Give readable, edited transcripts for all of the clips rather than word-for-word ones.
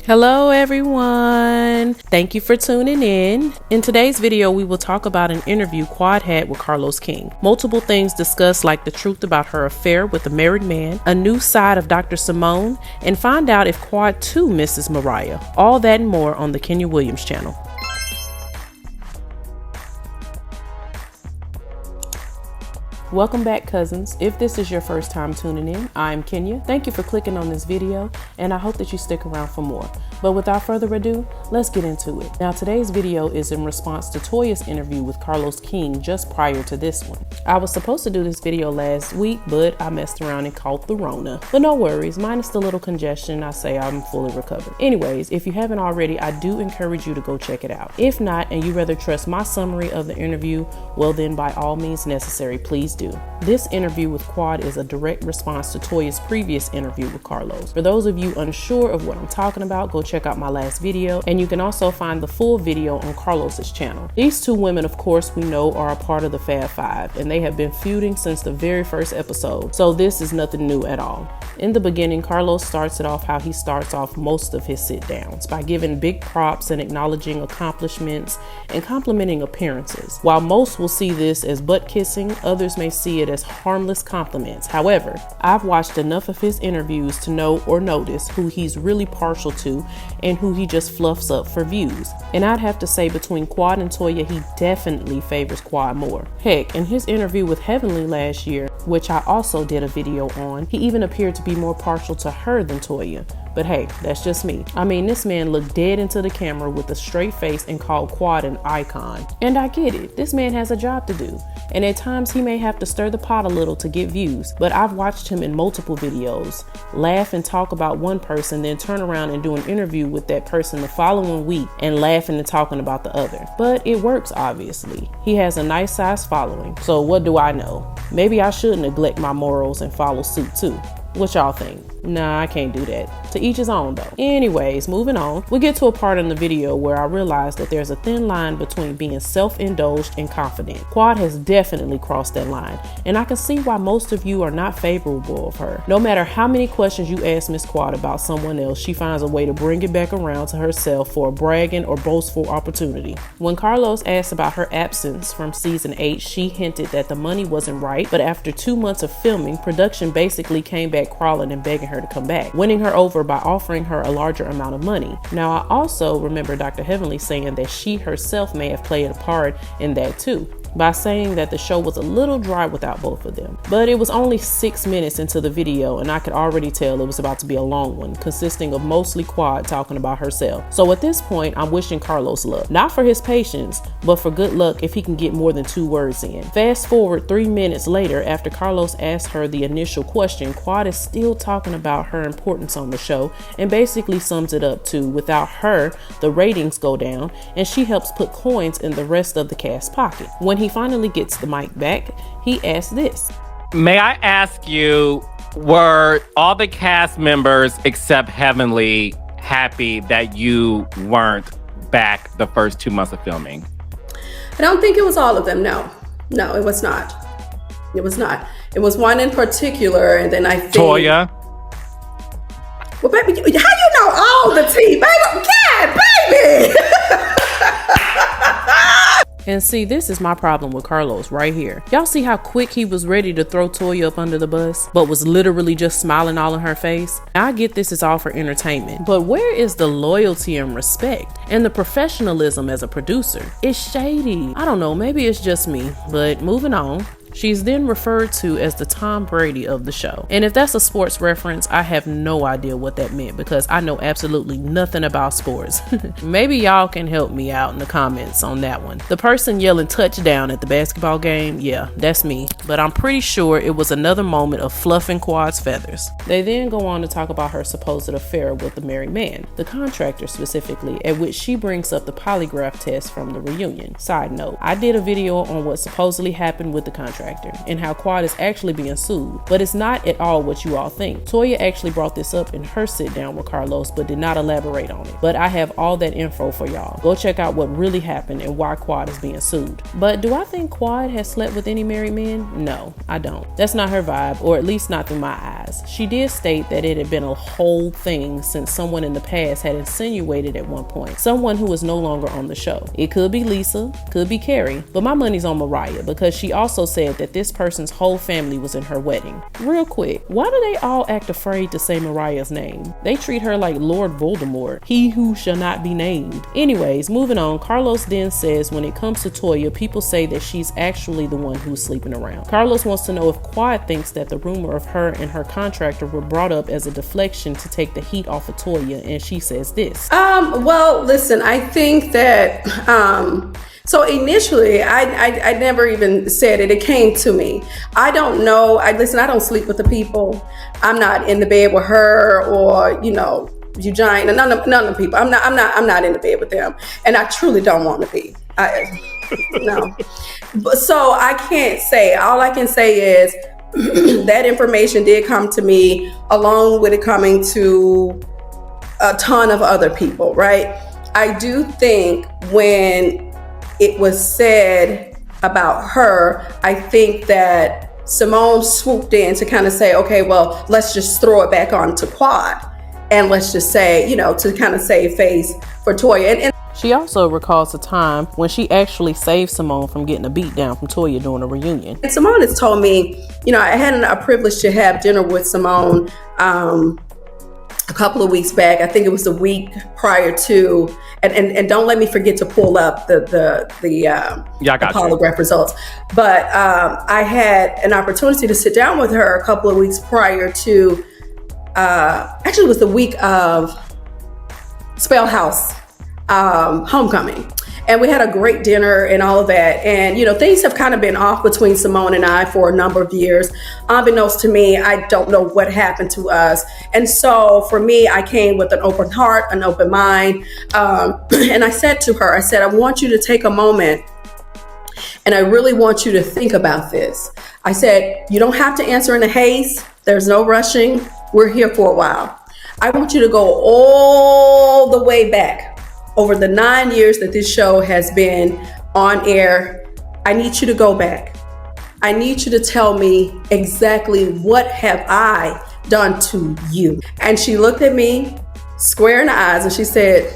Hello everyone, thank you for tuning in. In today's video we will talk about an interview Quad had with Carlos King. Multiple things discussed, like the truth about her affair with a married man, a new side of Dr. Simone, and find out if Quad too misses Mariah. All that and more on the Kenya Williams channel. Welcome back, cousins. If this is your first time tuning in, I'm Kenya. Thank you for clicking on this video, and I hope that you stick around for more. But without further ado, let's get into it. Now, today's video is in response to Toya's interview with Carlos King just prior to this one. I was supposed to do this video last week, but I messed around and caught the Rona. But no worries, minus the little congestion, I say I'm fully recovered. Anyways, if you haven't already, I do encourage you to go check it out. If not, and you rather trust my summary of the interview, well then by all means necessary, please do. This interview with Quad is a direct response to Toya's previous interview with Carlos. For those of you unsure of what I'm talking about, go check out my last video, and you can also find the full video on Carlos's channel. These two women, of course, we know are a part of the Fab Five, and they have been feuding since the very first episode, so this is nothing new at all. In the beginning, Carlos starts it off how he starts off most of his sit-downs, by giving big props and acknowledging accomplishments and complimenting appearances. While most will see this as butt kissing, others may see it as harmless compliments. However, I've watched enough of his interviews to know or notice who he's really partial to and who he just fluffs up for views. And I'd have to say between Quad and Toya, he definitely favors Quad more. Heck, in his interview with Heavenly last year, which I also did a video on, he even appeared to be more partial to her than Toya. But hey, that's just me. I mean, this man looked dead into the camera with a straight face and called Quad an icon. And I get it, this man has a job to do. And at times he may have to stir the pot a little to get views, but I've watched him in multiple videos laugh and talk about one person, then turn around and do an interview with that person the following week and laughing and talking about the other. But it works, obviously. He has a nice size following, so what do I know? Maybe I should neglect my morals and follow suit too. What y'all think? Nah, I can't do that. To each his own though. Anyways, moving on. We get to a part in the video where I realize that there's a thin line between being self-indulged and confident. Quad has definitely crossed that line, and I can see why most of you are not favorable of her. No matter how many questions you ask Miss Quad about someone else, she finds a way to bring it back around to herself for a bragging or boastful opportunity. When Carlos asked about her absence from season 8, she hinted that the money wasn't right, but after 2 months of filming, production basically came back crawling and begging her to come back, winning her over by offering her a larger amount of money. Now, I also remember Dr. Heavenly saying that she herself may have played a part in that too, by saying that the show was a little dry without both of them. But it was only 6 minutes into the video, and I could already tell it was about to be a long one, consisting of mostly Quad talking about herself. So at this point, I'm wishing Carlos luck. Not for his patience, but for good luck if he can get more than 2 words in. Fast forward 3 minutes later, after Carlos asked her the initial question, Quad is still talking about her importance on the show, and basically sums it up to, without her, the ratings go down, and she helps put coins in the rest of the cast's pocket. When he finally gets the mic back, he asks this. May I ask you, were all the cast members except Heavenly happy that you weren't back the first 2 months of filming? I don't think it was all of them, no. No, it was not. It was not. It was one in particular, and then I think... Toya? Well, baby, how you know all the tea? Baby, God, baby! And see, this is my problem with Carlos right here. Y'all see how quick he was ready to throw Toya up under the bus, but was literally just smiling all in her face? Now, I get this is all for entertainment, but where is the loyalty and respect and the professionalism as a producer? It's shady. I don't know, maybe it's just me, but moving on. She's then referred to as the Tom Brady of the show. And if that's a sports reference, I have no idea what that meant because I know absolutely nothing about sports. Maybe y'all can help me out in the comments on that one. The person yelling touchdown at the basketball game, yeah, that's me. But I'm pretty sure it was another moment of fluffing Quad's feathers. They then go on to talk about her supposed affair with the married man, the contractor specifically, at which she brings up the polygraph test from the reunion. Side note, I did a video on what supposedly happened with the contractor. contractor and how Quad is actually being sued, but it's not at all what you all think. Toya actually brought this up in her sit down with Carlos, but did not elaborate on it. But I have all that info for y'all. Go check out what really happened and why Quad is being sued. But do I think Quad has slept with any married men? No, I don't. That's not her vibe, or at least not through my eyes. She did state that it had been a whole thing since someone in the past had insinuated at one point, someone who is no longer on the show. It could be Lisa, could be Carrie, but my money's on Mariah because she also said that this person's whole family was in her wedding. Real quick, why do they all act afraid to say Mariah's name? They treat her like Lord Voldemort, he who shall not be named. Anyways, moving on, Carlos then says when it comes to Toya, people say that she's actually the one who's sleeping around. Carlos wants to know if Quad thinks that the rumor of her and her contractor were brought up as a deflection to take the heat off of Toya, and she says this. Well, listen, I think that so initially I never even said it. It came to me. I don't know. I don't sleep with the people. I'm not in the bed with her or, Eugene, none of the people. I'm not in the bed with them. And I truly don't want to be. No. So I can't say. All I can say is that information did come to me along with it coming to a ton of other people, right? I do think when it was said about her, I think that Simone swooped in to kind of say, okay, well, let's just throw it back on to Quad. And let's just say, to kind of save face for Toya. And she also recalls a time when she actually saved Simone from getting a beat down from Toya during a reunion. And Simone has told me, I had a privilege to have dinner with Simone a couple of weeks back. I think it was the week prior to, and don't let me forget to pull up the polygraph results. But I had an opportunity to sit down with her a couple of weeks prior to, actually it was the week of Spell House homecoming. And we had a great dinner and all of that. And, things have kind of been off between Simone and I for a number of years. Unbeknownst to me, I don't know what happened to us. And so for me, I came with an open heart, an open mind. And I said to her, I want you to take a moment and I really want you to think about this. I said, you don't have to answer in a haste. There's no rushing. We're here for a while. I want you to go all the way back over the 9 years that this show has been on air. I need you to go back. I need you to tell me exactly what have I done to you. And she looked at me square in the eyes and she said,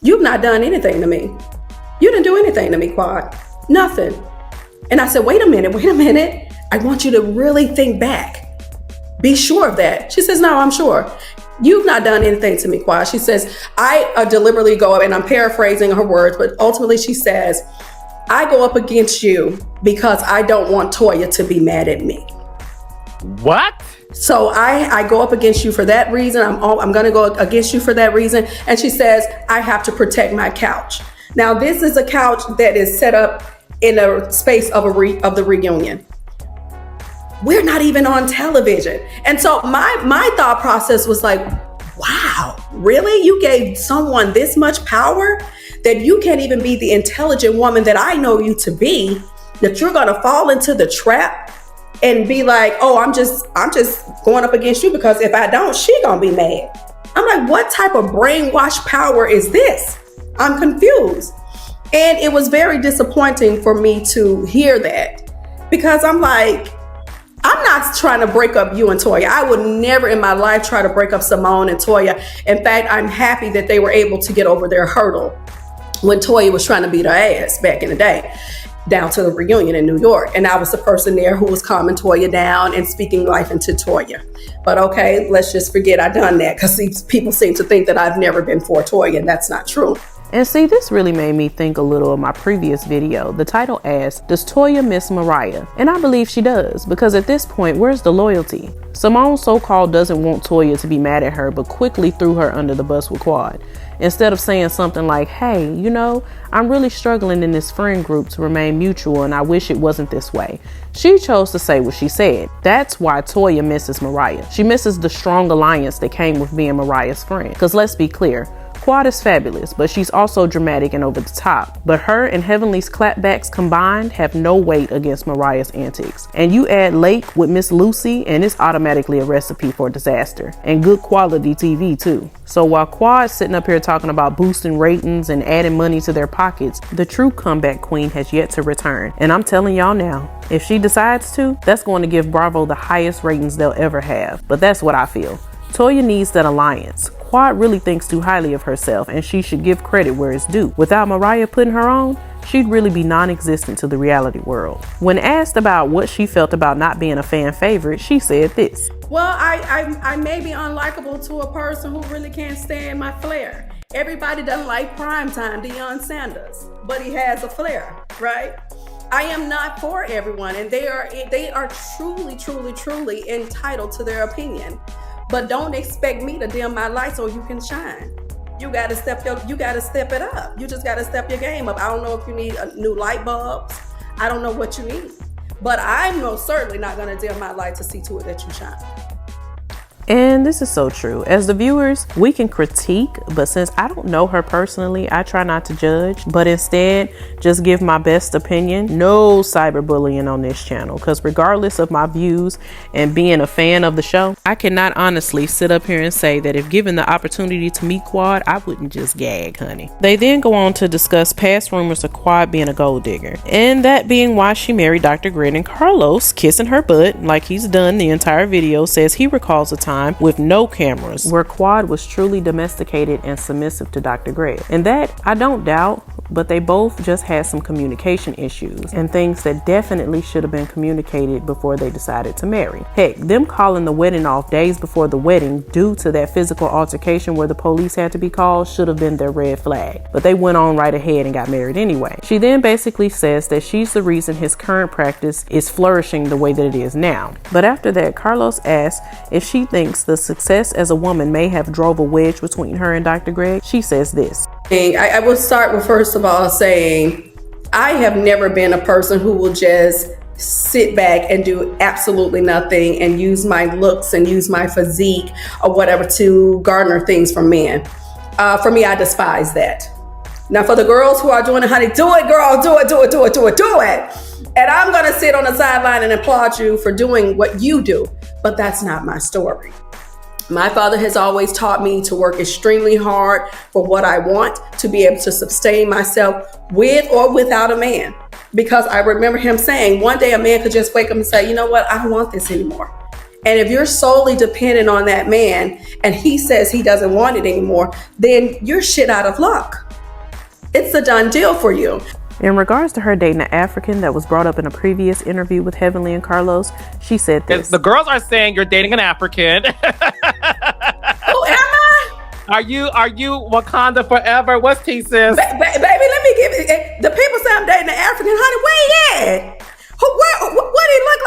you've not done anything to me. You didn't do anything to me, Quad. Nothing. And I said, wait a minute. I want you to really think back. Be sure of that. She says, no, I'm sure. You've not done anything to me, Quad. She says, I deliberately go up, and I'm paraphrasing her words, but ultimately she says, I go up against you because I don't want Toya to be mad at me. What? So I go up against you for that reason. I'm going to go against you for that reason. And she says, I have to protect my couch. Now, this is a couch that is set up in a space of the reunion. We're not even on television. And so my thought process was like, wow, really? You gave someone this much power that you can't even be the intelligent woman that I know you to be, that you're going to fall into the trap and be like, oh, I'm just going up against you because if I don't, she going to be mad. I'm like, what type of brainwash power is this? I'm confused. And it was very disappointing for me to hear that because I'm like, I'm not trying to break up you and Toya. I would never in my life try to break up Simone and Toya. In fact, I'm happy that they were able to get over their hurdle when Toya was trying to beat her ass back in the day, down to the reunion in New York. And I was the person there who was calming Toya down and speaking life into Toya. But okay, let's just forget I done that because people seem to think that I've never been for Toya, and that's not true. And see, this really made me think a little of my previous video. The title asks, does Toya miss Mariah? And I believe she does, because at this point, where's the loyalty? Simone so-called doesn't want Toya to be mad at her, but quickly threw her under the bus with Quad. Instead of saying something like, hey, I'm really struggling in this friend group to remain mutual and I wish it wasn't this way. She chose to say what she said. That's why Toya misses Mariah. She misses the strong alliance that came with being Mariah's friend. Because let's be clear, Quad is fabulous, but she's also dramatic and over the top. But her and Heavenly's clapbacks combined have no weight against Mariah's antics. And you add Lake with Miss Lucy and it's automatically a recipe for disaster. And good quality TV too. So while Quad's sitting up here talking about boosting ratings and adding money to their pockets, the true comeback queen has yet to return. And I'm telling y'all now, if she decides to, that's going to give Bravo the highest ratings they'll ever have. But that's what I feel. Toya needs that alliance. Quad really thinks too highly of herself and she should give credit where it's due. Without Mariah putting her on, she'd really be non-existent to the reality world. When asked about what she felt about not being a fan favorite, she said this. Well, I may be unlikable to a person who really can't stand my flair. Everybody doesn't like primetime Deion Sanders, but he has a flair, right? I am not for everyone, and they are truly entitled to their opinion. But don't expect me to dim my light so you can shine. You gotta step it up. You just gotta step your game up. I don't know if you need new light bulbs. I don't know what you need. But I'm most certainly not gonna dim my light to see to it that you shine. And this is so true. As the viewers, we can critique, but since I don't know her personally, I try not to judge, but instead just give my best opinion. No cyberbullying on this channel, because regardless of my views and being a fan of the show, I cannot honestly sit up here and say that if given the opportunity to meet Quad, I wouldn't just gag, honey. They then go on to discuss past rumors of Quad being a gold digger, and that being why she married Dr. Grid, and Carlos, kissing her butt like he's done the entire video, says he recalls a time with no cameras where Quad was truly domesticated and submissive to Dr. Gray. And that I don't doubt, but they both just had some communication issues and things that definitely should have been communicated before they decided to marry. Heck, them calling the wedding off days before the wedding due to that physical altercation where the police had to be called should have been their red flag. But they went on right ahead and got married anyway. She then basically says that she's the reason his current practice is flourishing the way that it is now. But after that, Carlos asks if she thinks the success as a woman may have drove a wedge between her and Dr. Greg. She says this. I will start with, first of all, saying I have never been a person who will just sit back and do absolutely nothing and use my looks and use my physique or whatever to garner things from men. For me, I despise that. Now, for the girls who are doing it, honey, do it, girl, do it. And I'm going to sit on the sideline and applaud you for doing what you do. But that's not my story. My father has always taught me to work extremely hard for what I want, to be able to sustain myself with or without a man. Because I remember him saying one day a man could just wake up and say, you know what, I don't want this anymore. And if you're solely dependent on that man and he says he doesn't want it anymore, then you're shit out of luck. It's a done deal for you. In regards to her dating an African that was brought up in a previous interview with Heavenly and Carlos, she said this. The girls are saying you're dating an African. Who am I? Are you Wakanda forever? What's T, sis? Baby, let me give it. The people say I'm dating an African. Honey, where he at? What do he look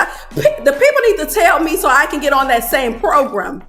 like? The people need to tell me so I can get on that same program.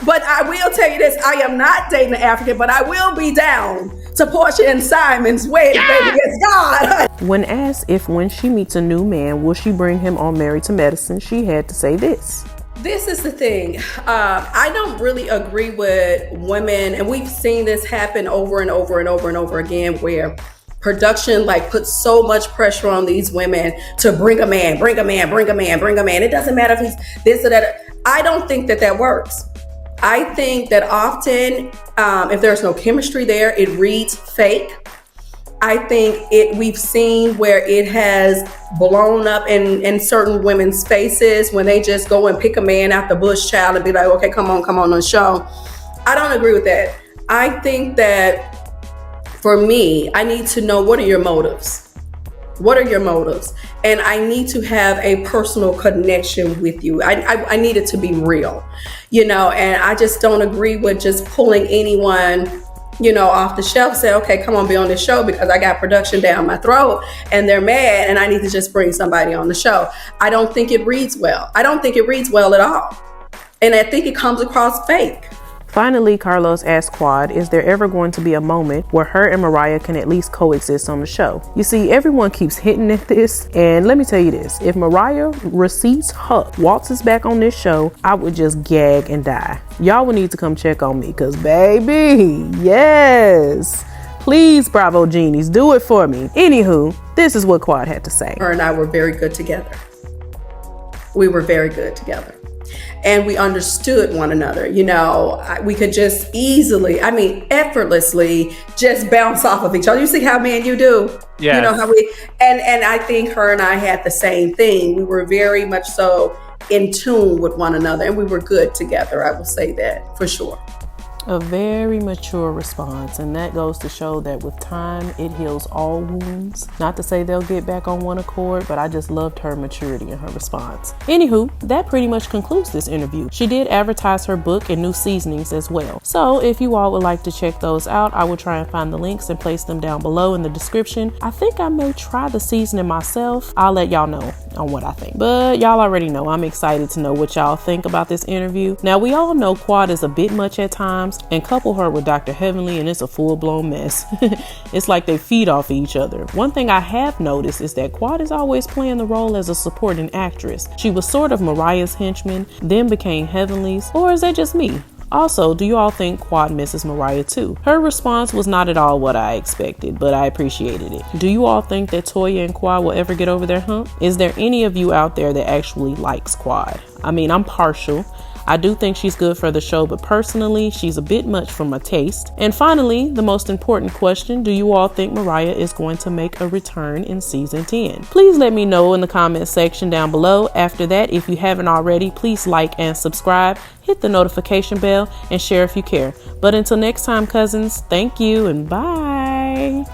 But I will tell you this, I am not dating an African, but I will be down to Portia and Simon's wedding, baby. It's God. When asked if when she meets a new man, will she bring him on Married to Medicine, she had to say this. This is the thing. I don't really agree with women, and we've seen this happen over and over again, where production puts so much pressure on these women to bring a man. It doesn't matter if he's this or that. I don't think that works. I think that often, if there's no chemistry there, it reads fake. I think we've seen where it has blown up in certain women's faces when they just go and pick a man out the bush, child, and be like, okay, come on the show. I don't agree with that. I think that for me, I need to know, what are your motives? What are your motives? And I need to have a personal connection with you. I need it to be real, and I just don't agree with just pulling anyone, off the shelf, say, okay, come on, be on this show because I got production down my throat and they're mad and I need to just bring somebody on the show. I don't think it reads well. I don't think it reads well at all. And I think it comes across fake. Finally, Carlos asked Quad, is there ever going to be a moment where her and Mariah can at least coexist on the show? You see, everyone keeps hitting at this, and let me tell you this, if Mariah receipts Huck waltzes back on this show, I would just gag and die. Y'all would need to come check on me, cause baby, yes. Please, Bravo Genies, do it for me. Anywho, this is what Quad had to say. Her and I were very good together. We were very good together. And we understood one another. You know, we could just easily, effortlessly just bounce off of each other. You see how me and you do? Yeah. You know how and I think her and I had the same thing. We were very much so in tune with one another, and we were good together. I will say that for sure. A very mature response, and that goes to show that with time, it heals all wounds. Not to say they'll get back on one accord, but I just loved her maturity in her response. Anywho, that pretty much concludes this interview. She did advertise her book and new seasonings as well. So if you all would like to check those out, I will try and find the links and place them down below in the description. I think I may try the seasoning myself. I'll let y'all know on what I think. But y'all already know I'm excited to know what y'all think about this interview. Now, we all know Quad is a bit much at times, and couple her with Dr. Heavenly and it's a full-blown mess. It's like they feed off each other. One thing I have noticed is that Quad is always playing the role as a supporting actress. She was sort of Mariah's henchman, then became Heavenly's, or is that just me? Also, do you all think Quad misses Mariah too? Her response was not at all what I expected, but I appreciated it. Do you all think that Toya and Quad will ever get over their hump? Is there any of you out there that actually likes Quad? I'm partial. I do think she's good for the show, but personally, she's a bit much for my taste. And finally, the most important question, do you all think Mariah is going to make a return in season 10? Please let me know in the comment section down below. After that, if you haven't already, please like and subscribe, hit the notification bell, and share if you care. But until next time, cousins, thank you and bye.